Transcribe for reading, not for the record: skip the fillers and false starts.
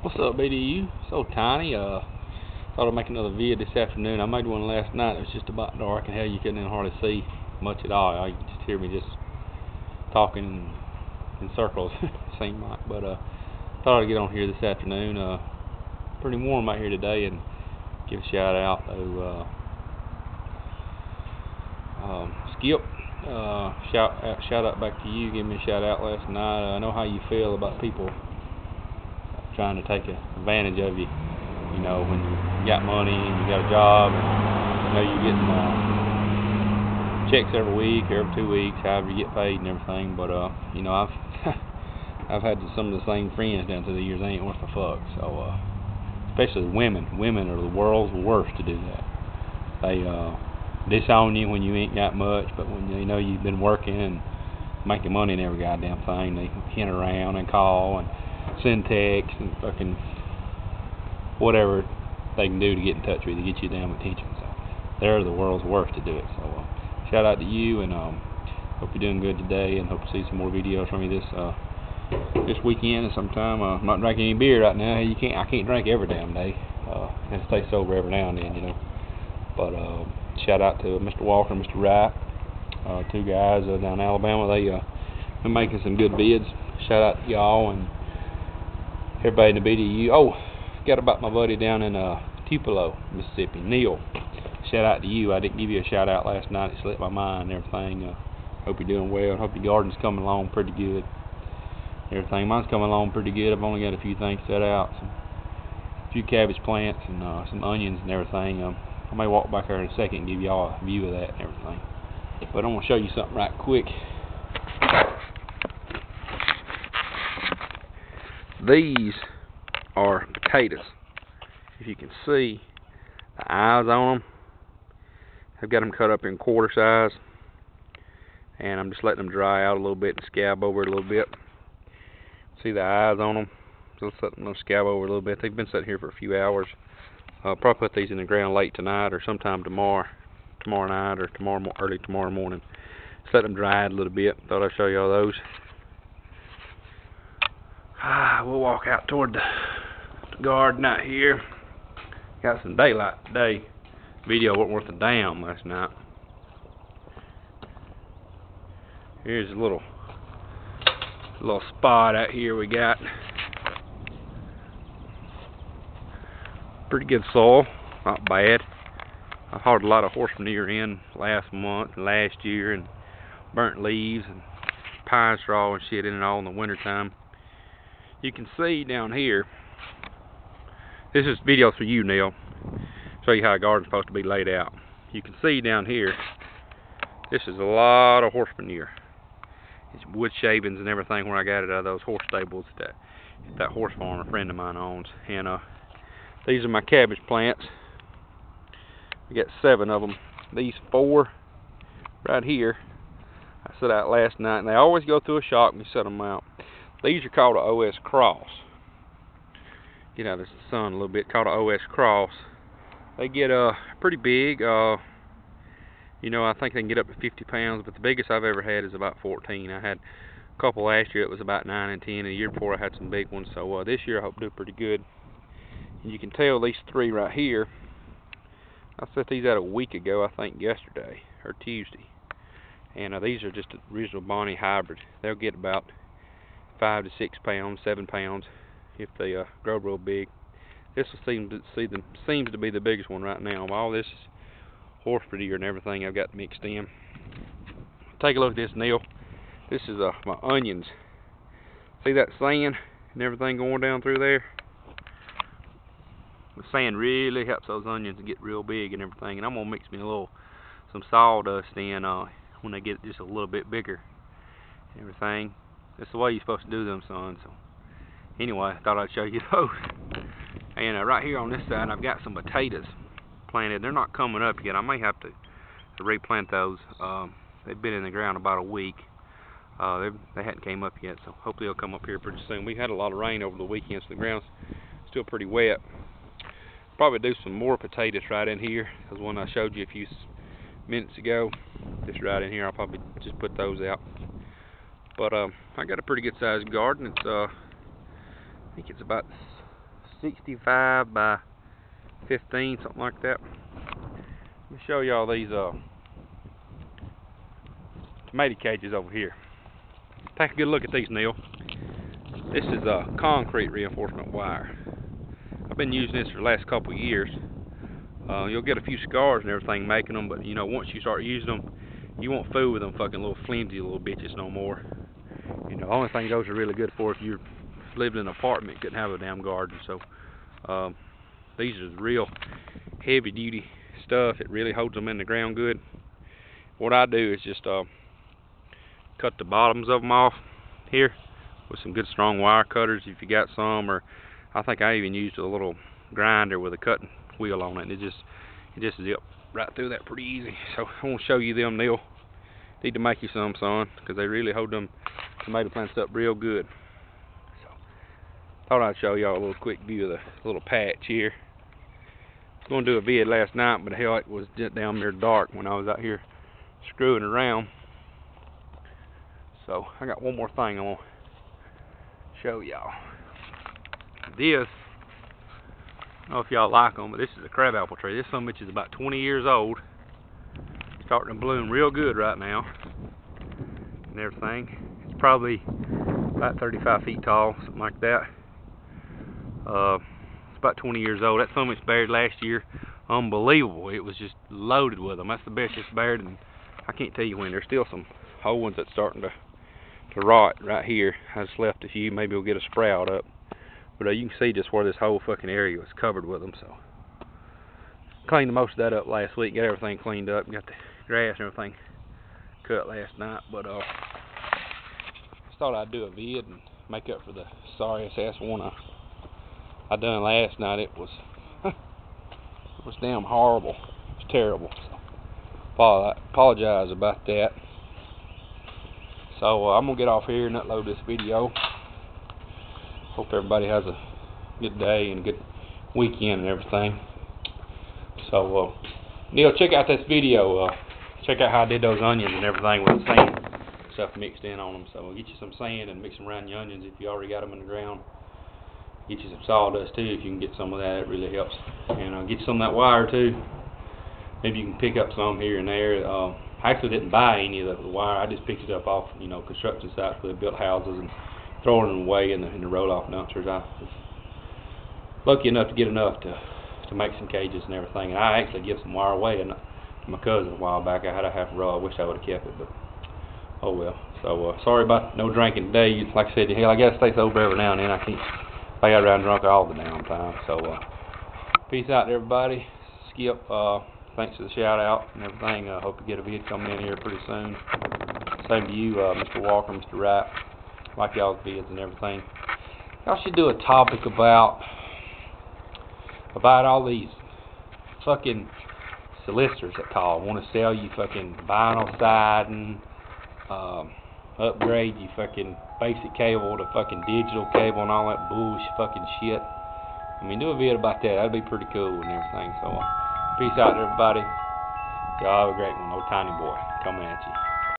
What's up, BDU? So tiny. Thought I'd make another vid this afternoon. I made one last night. It was just about dark, and hell, you couldn't even hardly see much at all. You could just hear me just talking in circles. Seemed like, but thought I'd get on here this afternoon. Pretty warm out here today, and give a shout out to Skip. Shout out back to you. Give me a shout out last night. I know how you feel about people trying to take advantage of you. You know, when you got money and you got a job, and you know you're getting checks every week or every 2 weeks, however you get paid and everything. But you know, I've had some of the same friends down through the years. They ain't worth a fuck. So especially women. Women are the world's worst to do that. They disown you when you ain't got much, but when you know you've been working and making money in every goddamn thing, they hint around and call and send texts and fucking whatever they can do to get in touch with you, get you damn attention. So they're the world's worst to do it. So shout out to you, and hope you're doing good today, and hope to see some more videos from you this weekend and sometime. I'm not drinking any beer right now. I can't drink every damn day. I have to stay sober every now and then, you know. But shout out to Mr. Walker and Mr. Wright, two guys down in Alabama. They're making some good vids. Shout out to y'all and everybody in the BDU. Oh, forgot about my buddy down in Tupelo, Mississippi, Neil. Shout out to you. I didn't give you a shout out last night. It slipped my mind and everything. Hope you're doing well. Hope your garden's coming along pretty good. Everything. Mine's coming along pretty good. I've only got a few things set out. A few cabbage plants and some onions and everything. I may walk back there in a second and give y'all a view of that and everything. But I'm going to show you something right quick. These are potatoes. If you can see the eyes on them, I've got them cut up in quarter size, and I'm just letting them dry out a little bit and scab over it a little bit. See the eyes on them? So let's let them scab over a little bit. They've been sitting here for a few hours. I'll probably put these in the ground late tonight or sometime tomorrow night or early tomorrow morning. Just let them dry out a little bit. Thought I'd show y'all those. We'll walk out toward the garden out here. Got some daylight today. Video wasn't worth a damn last night. Here's a little spot out here we got. Pretty good soil, not bad. I hauled a lot of horse manure in last month and last year, and burnt leaves and pine straw and shit in it all in the winter time. You can see down here, this is video for you, Neil. Show you how a garden's supposed to be laid out. You can see down here, this is a lot of horse manure. It's wood shavings and everything where I got it out of those horse stables that horse farm a friend of mine owns. And these are my cabbage plants. We got 7 of them. These 4 right here, I set out last night, and they always go through a shock when you set them out. These are called an OS Cross. Get out of the sun a little bit. Called an OS Cross. They get pretty big. You know, I think they can get up to 50 pounds, but the biggest I've ever had is about 14. I had a couple last year. It was about 9 and 10. And the year before I had some big ones. So this year I hope to do pretty good. And you can tell these 3 right here. I set these out a week ago, I think yesterday or Tuesday. And these are just a original Bonnie hybrid. They'll get about 5 to 6 pounds, 7 pounds if they grow real big. This seems to be the biggest one right now. All this is horse manure and everything I've got mixed in. Take a look at this, Neil. This is my onions. See that sand and everything going down through there? The sand really helps those onions get real big and everything. And I'm gonna mix me some sawdust in when they get just a little bit bigger and everything. That's the way you're supposed to do them, son. So anyway, I thought I'd show you those. And right here on this side, I've got some potatoes planted. They're not coming up yet. I may have to replant those. They've been in the ground about a week. They hadn't came up yet, so hopefully they'll come up here pretty soon. We had a lot of rain over the weekend, so the ground's still pretty wet. Probably do some more potatoes right in here. There's one I showed you a few minutes ago. Just right in here, I'll probably just put those out. But I got a pretty good sized garden. It's I think it's about 65 by 15, something like that. Let me show y'all these tomato cages over here. Take a good look at these, Neil. This is concrete reinforcement wire. I've been using this for the last couple of years. You'll get a few scars and everything making them, but you know, once you start using them, you won't fool with them fucking little flimsy little bitches no more. You know, the only thing those are really good for if you lived in an apartment, couldn't have a damn garden. So these are real heavy duty stuff. It really holds them in the ground good. What I do is just cut the bottoms of them off here with some good strong wire cutters if you got some, or I think I even used a little grinder with a cutting wheel on it, and it just zipped right through that pretty easy. So I want to show you them, Neil. Need to make you some, son, because they really hold them tomato plants up real good. So thought I'd show y'all a little quick view of the little patch here. I was going to do a vid last night, but hell, it was down there dark when I was out here screwing around. So I got one more thing I want to show y'all. This, I don't know if y'all like them, but this is a crabapple tree. This one which is about 20 years old. Starting to bloom real good right now and everything. It's probably about 35 feet tall, something like that. It's about 20 years old. That some it's bared last year. Unbelievable. It was just loaded with them. That's the best it's bared, and I can't tell you when. There's still some whole ones that's starting to rot right here. I just left a few. Maybe we'll get a sprout up. But you can see just where this whole fucking area was covered with them. So cleaned most of that up last week. Got everything cleaned up. Got the grass and everything cut last night. But just thought I'd do a vid and make up for the sorry ass one I done last night. It was it was damn horrible. It was terrible. So I apologize about that. So I'm gonna get off here and upload this video. Hope everybody has a good day and a good weekend and everything. So Neil, check out this video. Check out how I did those onions and everything with the sand stuff mixed in on them. So we'll get you some sand and mix them around your onions if you already got them in the ground. Get you some sawdust too if you can get some of that. It really helps. And I'll get you some of that wire too. Maybe you can pick up some here and there. I actually didn't buy any of the wire. I just picked it up off, you know, construction sites where they built houses and throwing them away in the roll-off dumpsters. I was lucky enough to get enough to make some cages and everything. And I actually give some wire away to my cousin a while back. I had a half a roll. I wish I would have kept it, but oh well. So sorry about no drinking today. Like I said, hell, I gotta stay sober every now and then. I can't stay out around drunk all the damn time. So peace out, everybody. Skip. Thanks for the shout out and everything. I hope to get a vid coming in here pretty soon. Same to you, Mr. Walker, Mr. Wright. Like y'all's vids and everything. Y'all should do a topic about all these fucking solicitors that call, want to sell you fucking vinyl siding, upgrade you fucking basic cable to fucking digital cable and all that bullshit fucking shit. I mean, do a vid about that. That'd be pretty cool and everything. So peace out, everybody. Y'all have a great one. Old Tiny Boy coming at you.